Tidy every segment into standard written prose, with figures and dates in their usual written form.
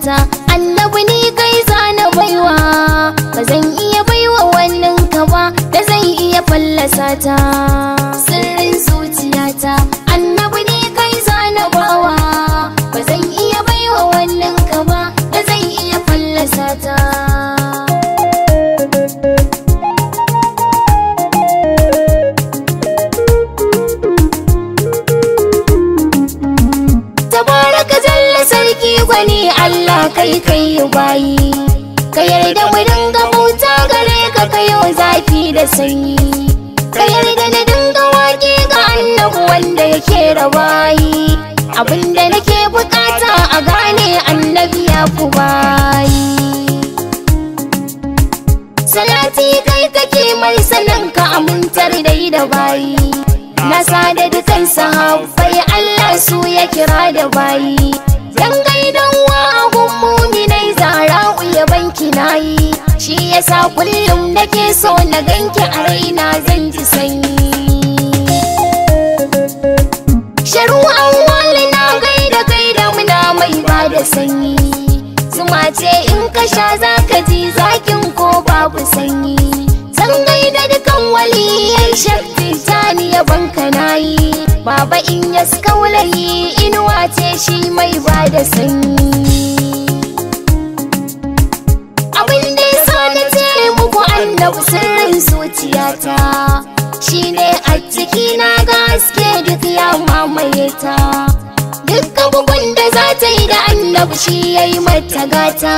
zuciyata. Annabi ni kai zana baiwa, ba zan iya baiwa wannan ka ba da zan iya fallasa ta. Sirrin zuciyata annabi ni kai zana bawa, ba zan iya baiwa wannan ka ba da zan iya fallasa ta. Tabaraka jalla sarki gwani Allah kai kai bayi, ka yarda mu dinga bauta gare ka kayo zafi da sanyi, ka yarda na dinga waƙe ga annabi wanda yake rawayi. Abinda nake bukata a gane annabi ya fi bayi. Salati kai kake mai sanan ka amintar dai da bayi, na sada dukan sahabbai Allah su ya kira da bayi. Dan gaidan wa agun muminai Zara'u ya banki nayi, shi yasa kullum nake so na ganki a raina zan ji sanyi. Sharu'an wali na gaida muna mai ba da sanyi, zuma ce in ka sha zaka ji zakin ko babu sanyi. Zan gaida dukan waliyan shakti tani ya banka nayi, baba in ya kaulayi inuwa ce shi mai ba da sanyi. Abin da ya sa na ce muku annabi sirrin zuciyata, shine a ciki na ga haske duk ya mamaye ta. Dukkan bugun da za ta yi da annabi shi ya yi mata gata.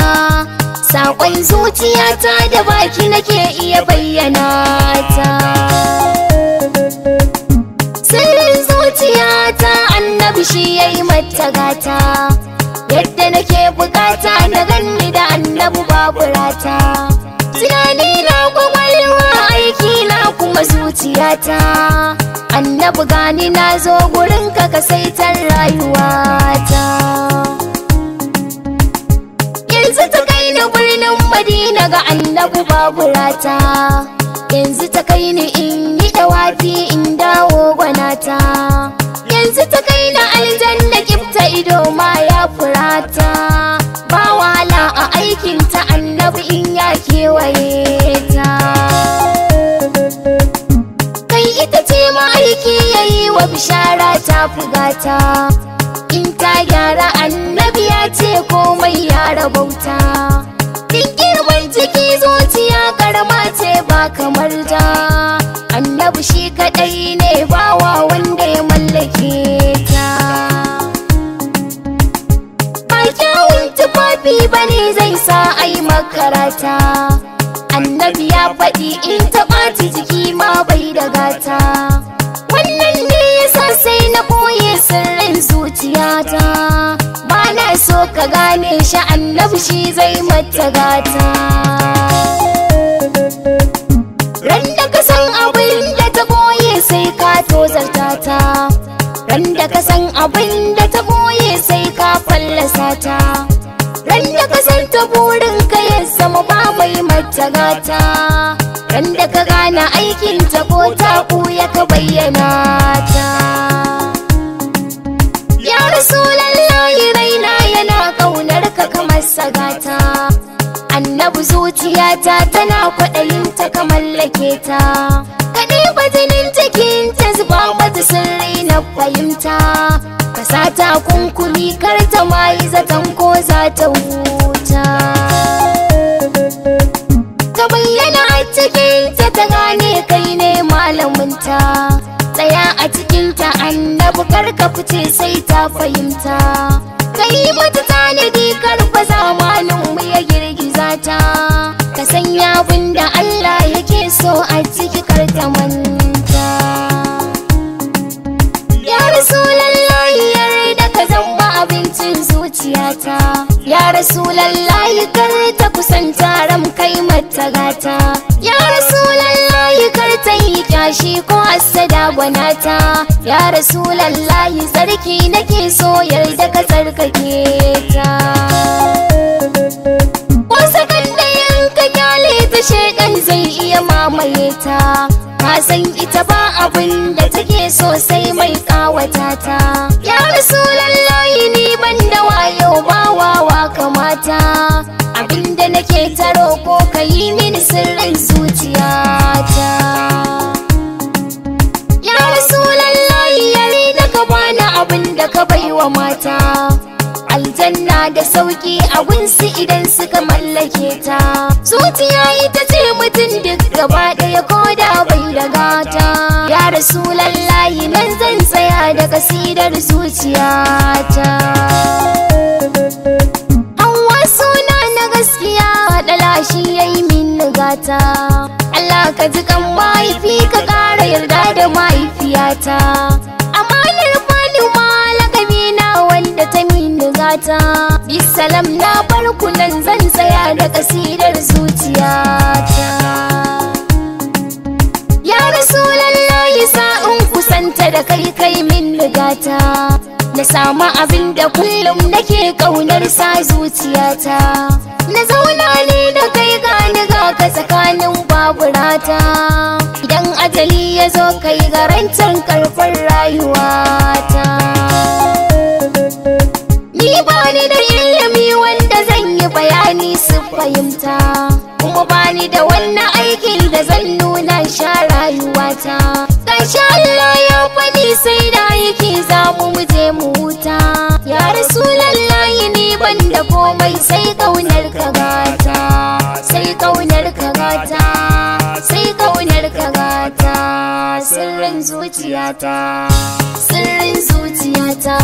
Saƙon zuciyata da baki nake iya bayyana ta. Sirrin zuciyata annabi shi ya yi mata gata. Yadda nake bukata na ganni da annabi babu rata. Tunani na kwakwalwa aiki na kuma zuciyata. Annabi gani na zo gurin ka saitar rayuwata. Yanzu ta kai ni birnin Madina ga annabi babu rata. Yanzu ta kai ni in yi dawafi in dawo gwanata. Yanzu ta kai ni aljanna kifta ido ma ya furata. Ba wahala a aikinta annabi in ya kewaye ta. Kai ita ce ma aiki yayi wa bishara ta fugata. In ta gyara annabi ya ce komai ya rabauta. In girman ciki zuciya karama ce ba kamar da. Annabi shi kadai ne bawa wanda ya mallake ta. Ba kyawun tufafi bane zai sa ai makarata. Annabi ya faɗi in ta ɓaci jiki ma bai da gata. Wannan ne yasa sai na boye sirrin zuciyata. Ba na so ka gane shi annabi shi zai mata gata. Ran da ka san abin da ta boye sai ka tozarta ta. Ran da ka san abin da ta boye sai ka fallasa ta. Ran da ka san ta burin ka ya zama ba mai mata gata. Ran da ka gane aikin ta ko ta ya ka bayyana ta. Ya Rasulallahi raina yana kaunar ka kamar sagata. Annabi zuciyata tana kwaɗayin ta ka mallake ta. Ka ɗiba jinin cikin ta zuba mata sirri na fahimta. Ka sa ta kunkumi kar ta ma yi zaton ko za ta huta. Ka bayyana a cikin ta ta gane kai ne malaminta. Tsaya a cikinta annabi kar ka fice sai ta fahimta. Kai mata tanadi karfa zamanin mu ya girgiza ta. Ka sanya abin da Allah yake so a ciki kar ta manta. Ya Rasulallahi yarda ka zama abincin zuciyata. Ya Rasulallahi kar ta kusanta ram kai mata gata. Ya Rasulallahi kar ta yi kyashi ko hassada gwanata. Ya Rasulallahi sarki nake so yarda ka tsarkake ta. Wasu kan ɗayan ka kyale ta shekan zai iya mamaye ta. Ka san ita ba abin da take so sai mai kawata ta. Ya Rasulallahi ni ban da wayo ba wawa kamata. aljanna da sauki a gunsu idan suka mallake ta. Zuciya ita ce mutum duk gaba ɗaya ko da bai da gata. Ya Rasulallahi nan zan tsaya da kasidar zuciyata. Hauwa suna na gaskiya ɗala shi yayi min gata. Allah ka ji kan mahaifi ka ƙara yarda da mahaifiyata. Amanar Fatima lakabi na wanda ta min gata. Bisalam na farko nan zan tsaya da kasidar zuciyata. Ya Rasulallahi sa'un kusanta da kai min gata. Na samu abin da kullum nake ƙaunar sa zuciyata. Na zauna ne da kai gani ga ka tsakanin baburata. Idan ajali ya zo kai garantin karfin rayuwata. Ni bani da ilimi wanda zan yi bayani su fahimta, kuma bani da wannan aikin da zan nuna sha rayuwata. Ƙarshe Allah ya faɗi sai da yake za mu je mu huta. Ya Rasulallahi ni ban da komai sai ƙaunar ka gata, sai ƙaunar ka gata, sai ƙaunar ka gata. Sirrin zuciyata, sirrin zuciyata.